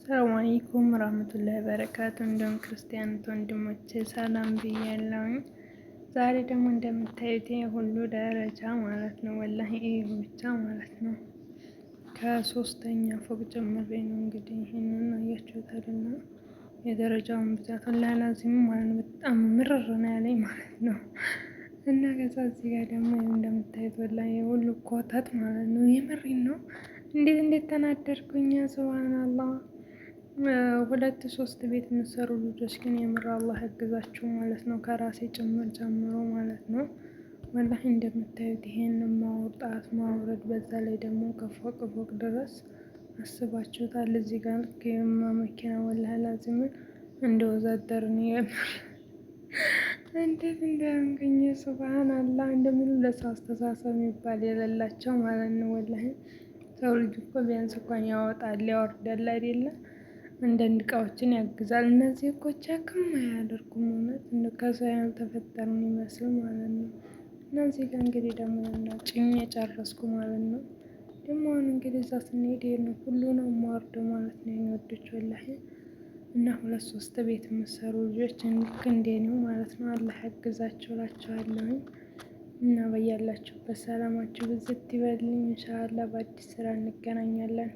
ሰላም አለይኩም ወራህመቱላሂ ወበረካቱ። እንደውም ክርስቲያን ወንድሞቼ ሰላም ብያለሁኝ። ዛሬ ደግሞ እንደምታዩት ሁሉ ደረጃ ማለት ነው። ወላሂ ይሄ ብቻ ማለት ነው። ከሶስተኛ ፎቅ ጀምሬ ነው እንግዲህ ይሄንን አያችሁት አይደል? የደረጃውን ብዛት ወላሂ ላዚም ማለት ነው። በጣም ምርር ነው ያለኝ ማለት ነው። እና ከዛ እዚህ ጋር ደግሞ እንደምታዩት ወላሂ ሁሉ ኮተት ማለት ነው። የምሬን ነው። እንዴት ተናደድኩኝ። ሱብሃንአላህ። ሁለት ሶስት ቤት የምትሰሩ ልጆች ግን የምር አላህ ያግዛችሁ ማለት ነው። ከራሴ ጭምር ጀምሮ ማለት ነው። ወላሂ እንደምታዩት ይሄንን ማውጣት ማውረድ፣ በዛ ላይ ደግሞ ከፎቅ ፎቅ ድረስ አስባችሁታል። እዚህ ጋር መኪና ወላሂ ላዚም እንደ ወዛደር ነው የምር። እንዴት እንደምገኘ ሱብሃንአላህ። እንደምን ለሰው አስተሳሰብ የሚባል የሌላቸው ማለት ነው። ወላሂ ሰው ልጅ እኮ ቢያንስ እንኳን ያወጣል ያወርዳል አይደለም? አንዳንድ እቃዎችን ያግዛል። እነዚህ እኮ ቸክም አያደርጉም። እውነት እንደ ከሰው ያልተፈጠሩ ይመስል ማለት ነው። እነዚህ ጋር እንግዲህ ደግሞ እና ጭኜ ጨረስኩ ማለት ነው። ደግሞ አሁን እንግዲህ እዛ ስንሄድ ይሄን ሁሉ ነው የማወርደው ማለት ነው። የሚወዱት ወላሂ እና ሁለት ሶስት ቤት የምትሰሩ ልጆች ልክ እንደኔው ማለት ነው አላህ ያግዛችሁ እላችኋለሁኝ። እና በያላችሁበት ሰላማችሁ ብዝት ይበልኝ። ኢንሻአላህ በአዲስ ስራ እንገናኛለን።